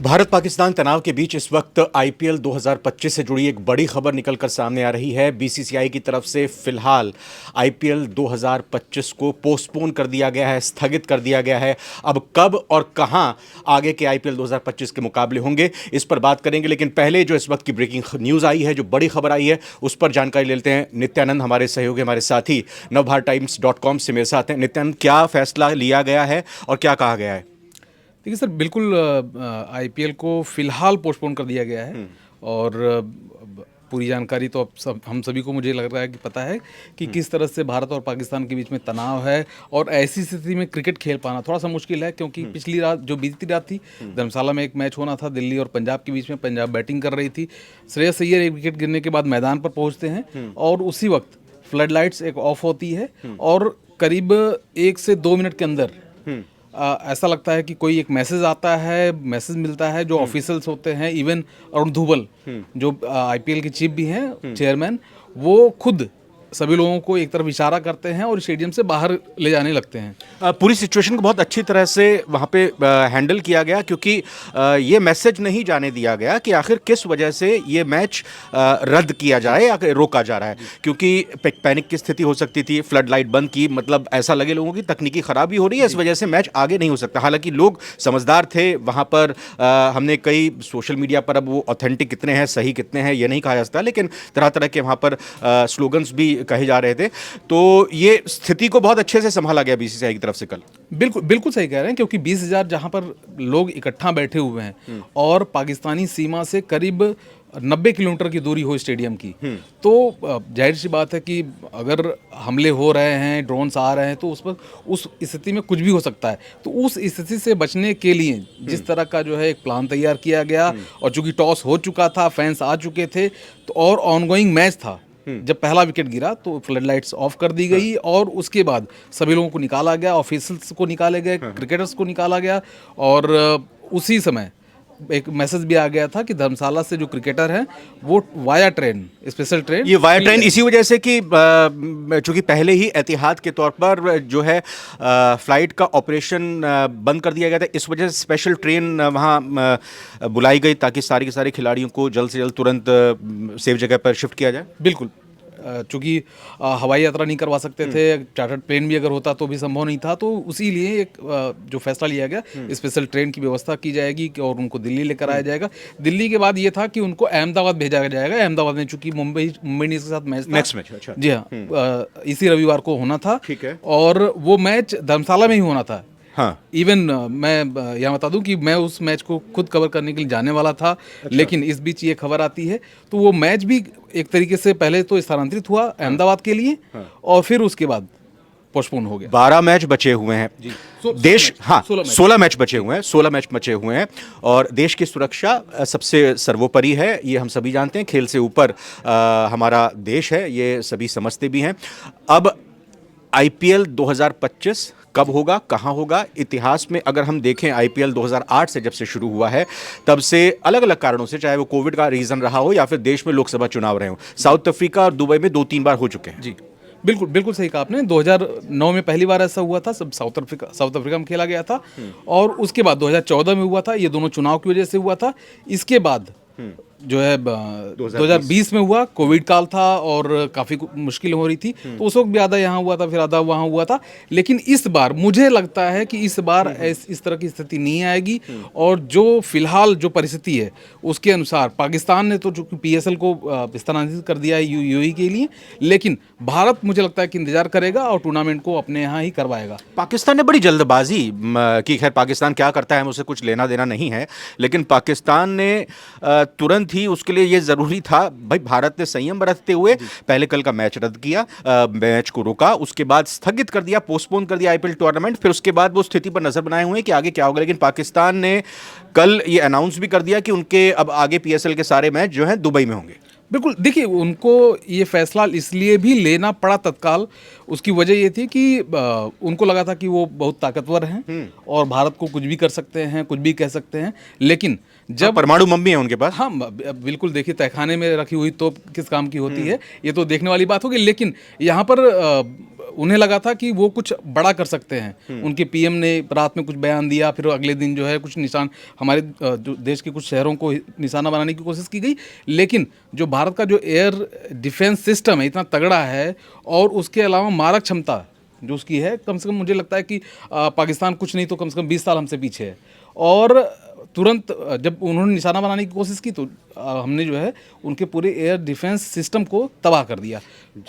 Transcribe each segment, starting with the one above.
भारत पाकिस्तान तनाव के बीच इस वक्त आईपीएल 2025 से जुड़ी एक बड़ी खबर निकलकर सामने आ रही है। बीसीसीआई की तरफ से फिलहाल आईपीएल 2025 को पोस्टपोन कर दिया गया है, स्थगित कर दिया गया है। अब कब और कहां आगे के आईपीएल 2025 के मुकाबले होंगे, इस पर बात करेंगे। लेकिन पहले जो इस वक्त की ब्रेकिंग न्यूज़ आई है, जो बड़ी खबर आई है, उस पर जानकारी लेते हैं। नित्यानंद हमारे सहयोगी, हमारे साथी navbharattimes.com से मेरे साथ हैं। नित्यानंद, क्या फैसला लिया गया है और क्या कहा गया है? देखिए सर, बिल्कुल आईपीएल को फिलहाल पोस्टपोन कर दिया गया है। और पूरी जानकारी तो अब हम सभी को, मुझे लग रहा है कि पता है कि किस तरह से भारत और पाकिस्तान के बीच में तनाव है। और ऐसी स्थिति में क्रिकेट खेल पाना थोड़ा सा मुश्किल है, क्योंकि पिछली रात, जो बीती रात थी, धर्मशाला में एक मैच होना था दिल्ली और पंजाब के बीच में। पंजाब बैटिंग कर रही थी, श्रेयस अय्यर एक विकेट गिरने के बाद मैदान पर पहुँचते हैं और उसी वक्त फ्लड लाइट्स एक ऑफ होती है और करीब 1 से 2 मिनट के अंदर ऐसा लगता है कि कोई एक मैसेज आता है, मैसेज मिलता है। जो ऑफिशियल्स होते हैं, इवन अरुण धूबल जो आईपीएल के चीफ भी हैं, चेयरमैन, वो खुद सभी लोगों को एक तरफ इशारा करते हैं और स्टेडियम से बाहर ले जाने लगते हैं। पूरी सिचुएशन को बहुत अच्छी तरह से वहाँ पे हैंडल किया गया, क्योंकि ये मैसेज नहीं जाने दिया गया कि आखिर किस वजह से ये मैच रद्द किया जाए या रोका जा रहा है। क्योंकि पैनिक की स्थिति हो सकती थी, फ्लड लाइट बंद की, मतलब ऐसा लगे लोगों की तकनीकी खराबी हो रही है, इस वजह से मैच आगे नहीं हो सकता। हालांकि लोग समझदार थे वहाँ पर। हमने कई सोशल मीडिया पर, अब वो ऑथेंटिक कितने हैं, सही कितने हैं, ये नहीं कहा जा सकता, लेकिन तरह तरह के वहाँ पर स्लोगन्स भी कहे जा रहे थे। तो ये स्थिति को बहुत अच्छे से संभाला गया बीसीसीआई की तरफ से कल। बिल्कुल बिल्कुल सही कह रहे हैं, क्योंकि 20,000 जहां पर लोग इकट्ठा बैठे हुए हैं और पाकिस्तानी सीमा से करीब 90 किलोमीटर की दूरी हो स्टेडियम की, तो जाहिर सी बात है कि अगर हमले हो रहे हैं, ड्रोन्स आ रहे हैं, तो उस स्थिति में कुछ भी हो सकता है। तो उस स्थिति से बचने के लिए जिस तरह का जो है एक प्लान तैयार किया गया, और चूंकि टॉस हो चुका था, फैंस आ चुके थे, तो और ऑनगोइंग मैच था, जब पहला विकेट गिरा तो फ्लड लाइट्स ऑफ कर दी गई और उसके बाद सभी लोगों को निकाला गया, ऑफिशियल्स को निकाले गए, क्रिकेटर्स को निकाला गया। और उसी समय एक मैसेज भी आ गया था कि धर्मशाला से जो क्रिकेटर हैं वो वाया ट्रेन, स्पेशल ट्रेन, ये वाया ट्रेन इसी वजह से कि चूंकि पहले ही एहतियात के तौर पर जो है फ्लाइट का ऑपरेशन बंद कर दिया गया था, इस वजह से स्पेशल ट्रेन वहाँ बुलाई गई ताकि सारे के सारे खिलाड़ियों को जल्द से जल्द तुरंत सेफ जगह पर शिफ्ट किया जाए। बिल्कुल, चूँकि हवाई यात्रा नहीं करवा सकते थे, चार्टर्ड प्लेन भी अगर होता तो भी संभव नहीं था, तो उसी लिए एक जो फैसला लिया गया, स्पेशल ट्रेन की व्यवस्था की जाएगी और उनको दिल्ली लेकर आया जाएगा। दिल्ली के बाद ये था कि उनको अहमदाबाद भेजा जाएगा। अहमदाबाद में चूंकि मुंबई इंडियंस के साथ मैच था, नेक्स्ट मैच, अच्छा जी हाँ, इसी रविवार को होना था। ठीक है। और वो मैच धर्मशाला में ही होना था। हाँ, इवन मैं यहाँ बता दूं कि मैं उस मैच को खुद कवर करने के लिए जाने वाला था। अच्छा। लेकिन इस बीच ये खबर आती है, तो वो मैच भी एक तरीके से पहले तो स्थानांतरित हुआ अहमदाबाद के लिए, और फिर उसके बाद पोस्टपोन हो गया। 12 मैच बचे हुए हैं देश, हाँ 16 मैच बचे हुए हैं, 16 मैच बचे हुए हैं। और देश की सुरक्षा सबसे सर्वोपरि है, ये हम सभी जानते हैं। खेल से ऊपर हमारा देश है, ये सभी समझते भी हैं। अब आईपीएल 2025 कब होगा, कहां होगा? इतिहास में अगर हम देखें, आईपीएल 2008 से जब से शुरू हुआ है, तब से अलग अलग कारणों से, चाहे वो कोविड का रीजन रहा हो या फिर देश में लोकसभा चुनाव रहे हो, साउथ अफ्रीका और दुबई में 2-3 बार हो चुके हैं। जी बिल्कुल बिल्कुल सही कहा आपने। 2009 में पहली बार ऐसा हुआ था, सब साउथ अफ्रीका में खेला गया था। और उसके बाद 2014 में हुआ था, ये दोनों चुनाव की वजह से हुआ था। इसके बाद जो है 2020 में हुआ, कोविड काल था और काफ़ी मुश्किल हो रही थी, तो उस वक्त भी आधा यहाँ हुआ था, फिर आधा वहाँ हुआ था। लेकिन इस बार मुझे लगता है कि इस बार इस तरह की स्थिति नहीं आएगी। और जो फिलहाल जो परिस्थिति है उसके अनुसार पाकिस्तान ने तो चूंकि पीएसएल को स्थानांतरित कर दिया है यूएई के लिए, लेकिन भारत मुझे लगता है कि इंतजार करेगा और टूर्नामेंट को अपने यहाँ ही करवाएगा। पाकिस्तान ने बड़ी जल्दबाजी की, खैर पाकिस्तान क्या करता है मुझसे कुछ लेना देना नहीं है, लेकिन पाकिस्तान ने तुरंत ही, उसके लिए ये जरूरी था भाई, भारत ने संयम बरतते हुए पहले कल का मैच रद्द किया, मैच को रोका, उसके बाद स्थगित कर दिया, पोस्टपोन कर दिया आईपीएल टूर्नामेंट। फिर उसके बाद वो स्थिति पर नजर बनाए हुए हैं कि आगे क्या होगा। लेकिन पाकिस्तान ने कल ये अनाउंस भी कर दिया कि उनके अब आगे पीएसएल के सारे मैच जो हैं दुबई में होंगे। बिल्कुल, देखिए उनको ये फैसला इसलिए भी लेना पड़ा तत्काल, उसकी वजह ये थी कि उनको लगा था कि वो बहुत ताकतवर हैं और भारत को कुछ भी कर सकते हैं, कुछ भी कह सकते हैं। लेकिन जब परमाणु बम भी है उनके पास, हाँ बिल्कुल, देखिए तहखाने में रखी हुई तोप किस काम की होती है, ये तो देखने वाली बात होगी। लेकिन यहाँ पर उन्हें लगा था कि वो कुछ बड़ा कर सकते हैं। उनके पीएम ने रात में कुछ बयान दिया, फिर अगले दिन जो है कुछ निशान हमारे जो देश के कुछ शहरों को निशाना बनाने की कोशिश की गई। लेकिन जो भारत का जो एयर डिफेंस सिस्टम है इतना तगड़ा है, और उसके अलावा मारक क्षमता जो उसकी है, कम से कम मुझे लगता है कि पाकिस्तान कुछ नहीं तो कम से कम 20 साल हमसे पीछे है। और तुरंत जब उन्होंने निशाना बनाने की कोशिश की तो हमने जो है उनके पूरे एयर डिफेंस सिस्टम को तबाह कर दिया।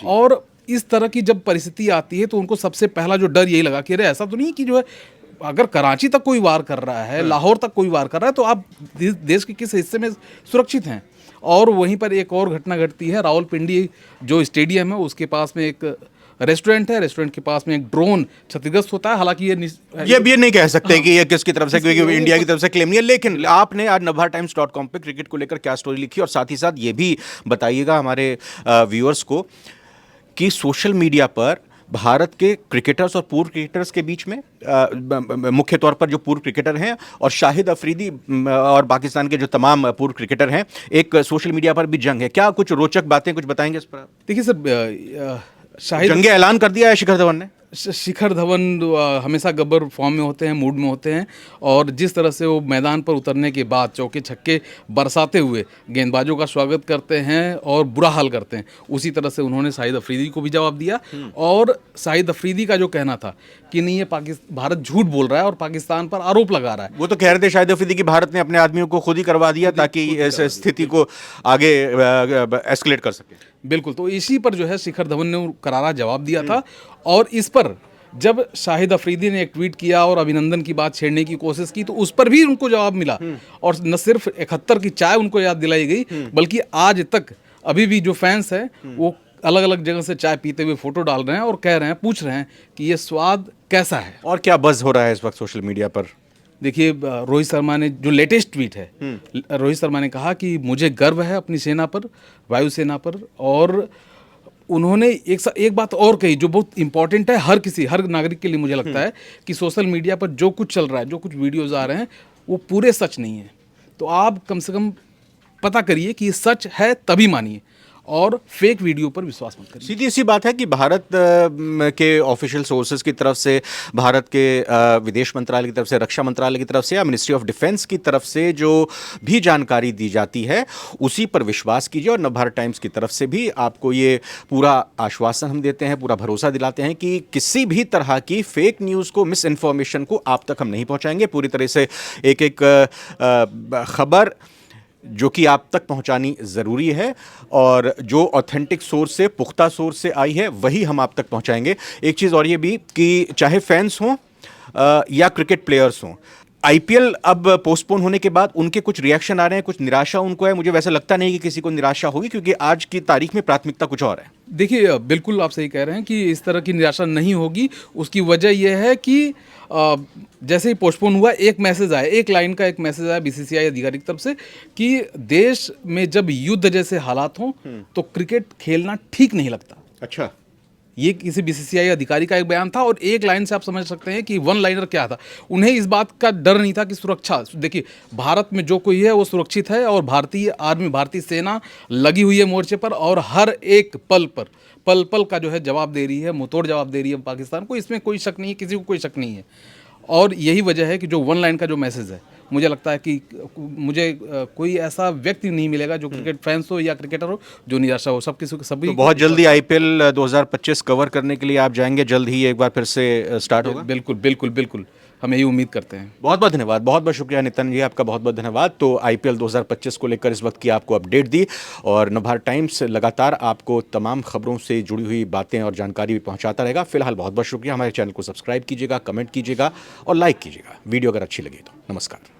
और इस तरह की जब परिस्थिति आती है तो उनको सबसे पहला जो डर यही लगा कि अरे ऐसा तो नहीं कि जो है अगर कराची तक कोई वार कर रहा है, लाहौर तक कोई वार कर रहा है, तो आप देश के किस हिस्से में सुरक्षित हैं। और वहीं पर एक और घटना घटती है, रावलपिंडी जो स्टेडियम है उसके पास में एक रेस्टोरेंट है, रेस्टोरेंट के पास में एक ड्रोन क्षतिग्रस्त होता है। हालांकि ये नहीं कह सकते कि ये किसकी तरफ से, क्योंकि इंडिया की तरफ से क्लेम नहीं है। लेकिन आपने आज नवभारतटाइम्स.com पे क्रिकेट को लेकर क्या स्टोरी लिखी, और साथ ही साथ ये भी बताइएगा हमारे व्यूअर्स को कि सोशल मीडिया पर भारत के क्रिकेटर्स और पूर्व क्रिकेटर्स के बीच में मुख्य तौर पर जो पूर्व क्रिकेटर हैं और शाहिद अफरीदी और पाकिस्तान के जो तमाम पूर्व क्रिकेटर हैं, एक सोशल मीडिया पर भी जंग है। क्या कुछ रोचक बातें कुछ बताएंगे इस पर? देखिए सर, शाहिद जंग ऐलान कर दिया है शिखर धवन ने। शिखर धवन हमेशा गब्बर फॉर्म में होते हैं, मूड में होते हैं, और जिस तरह से वो मैदान पर उतरने के बाद चौके छक्के बरसाते हुए गेंदबाजों का स्वागत करते हैं और बुरा हाल करते हैं, उसी तरह से उन्होंने शाहिद अफरीदी को भी जवाब दिया। और शाहिद अफरीदी का जो कहना था कि नहीं ये भारत झूठ बोल रहा है और पाकिस्तान पर आरोप लगा रहा है, वो तो कह रहे थे शाहिद अफरीदी की भारत ने अपने आदमियों को खुद ही करवा दिया ताकि इस स्थिति को आगे एस्केलेट कर सके। बिल्कुल, तो इसी पर जो है शिखर धवन ने करारा जवाब दिया था। और इस पर जब शाहिद अफरीदी ने एक ट्वीट किया और अभिनंदन की बात छेड़ने की कोशिश की तो उस पर भी उनको जवाब मिला। और न सिर्फ 71 की चाय उनको याद दिलाई गई, बल्कि आज तक अभी भी जो फैंस हैं वो अलग अलग जगह से चाय पीते हुए फोटो डाल रहे हैं और कह रहे हैं, पूछ रहे हैं कि ये स्वाद कैसा है। और क्या बज़ हो रहा है इस वक्त सोशल मीडिया पर? देखिए, रोहित शर्मा ने जो लेटेस्ट ट्वीट है, रोहित शर्मा ने कहा कि मुझे गर्व है अपनी सेना पर, वायुसेना पर। और उन्होंने एक बात और कही जो बहुत इंपॉर्टेंट है हर नागरिक के लिए, मुझे लगता है कि सोशल मीडिया पर जो कुछ चल रहा है, जो कुछ वीडियोज़ आ रहे हैं वो पूरे सच नहीं है। तो आप कम से कम पता करिए कि ये सच है तभी मानिए, और फेक वीडियो पर विश्वास मत करिए। सीधी सी बात है कि भारत के ऑफिशियल सोर्सेज की तरफ से, भारत के विदेश मंत्रालय की तरफ से, रक्षा मंत्रालय की तरफ से या मिनिस्ट्री ऑफ डिफेंस की तरफ से जो भी जानकारी दी जाती है उसी पर विश्वास कीजिए। और नवभारत टाइम्स की तरफ से भी आपको ये पूरा आश्वासन हम देते हैं, पूरा भरोसा दिलाते हैं कि किसी भी तरह की फेक न्यूज़ को, मिस इन्फॉर्मेशन को आप तक हम नहीं पहुँचाएंगे। पूरी तरह से एक एक खबर जो कि आप तक पहुंचानी ज़रूरी है, और जो ऑथेंटिक सोर्स से, पुख्ता सोर्स से आई है वही हम आप तक पहुंचाएंगे। एक चीज़ और ये भी कि चाहे फैंस हों या क्रिकेट प्लेयर्स हों, आईपीएल अब पोस्टपोन होने के बाद उनके कुछ रिएक्शन आ रहे हैं, कुछ निराशा उनको है। मुझे वैसे लगता नहीं कि किसी को निराशा होगी, क्योंकि आज की तारीख में प्राथमिकता कुछ और है। देखिए, बिल्कुल आप सही कह रहे हैं कि इस तरह की निराशा नहीं होगी। उसकी वजह यह है कि जैसे ही पोस्टपोन हुआ, एक मैसेज आया, एक लाइन का एक मैसेज आया बीसीसीआई अधिकारी की तरफ से कि देश में जब युद्ध जैसे हालात हों तो क्रिकेट खेलना ठीक नहीं लगता। अच्छा, ये किसी बीसीसीआई अधिकारी का एक बयान था, और एक लाइन से आप समझ सकते हैं कि वन लाइनर क्या था। उन्हें इस बात का डर नहीं था कि सुरक्षा, देखिए भारत में जो कोई है वो सुरक्षित है, और भारतीय आर्मी, भारतीय सेना लगी हुई है मोर्चे पर, और हर एक पल पर पल का जो है जवाब दे रही है, मुंहतोड़ जवाब दे रही है पाकिस्तान को। इसमें कोई शक नहीं है, किसी को कोई शक नहीं है। और यही वजह है कि जो वन लाइन का जो मैसेज है, मुझे लगता है कि मुझे कोई ऐसा व्यक्ति नहीं मिलेगा जो क्रिकेट फैंस हो या क्रिकेटर हो जो निराशा हो। सब किसी को सभी तो बहुत जल्दी आईपीएल 2025 कवर करने के लिए आप जाएंगे, जल्द ही एक बार फिर से स्टार्ट होगा? बिल्कुल बिल्कुल बिल्कुल, हम यही उम्मीद करते हैं। बहुत बहुत धन्यवाद, बहुत बहुत शुक्रिया नितिन जी, आपका बहुत बहुत धन्यवाद। तो आईपीएल 2025 को लेकर इस वक्त की आपको अपडेट दी, और नवभारत टाइम्स लगातार आपको तमाम खबरों से जुड़ी हुई बातें और जानकारी भी पहुंचाता रहेगा। फिलहाल बहुत बहुत शुक्रिया। हमारे चैनल को सब्सक्राइब कीजिएगा, कमेंट कीजिएगा और लाइक कीजिएगा वीडियो अगर अच्छी लगी तो। नमस्कार।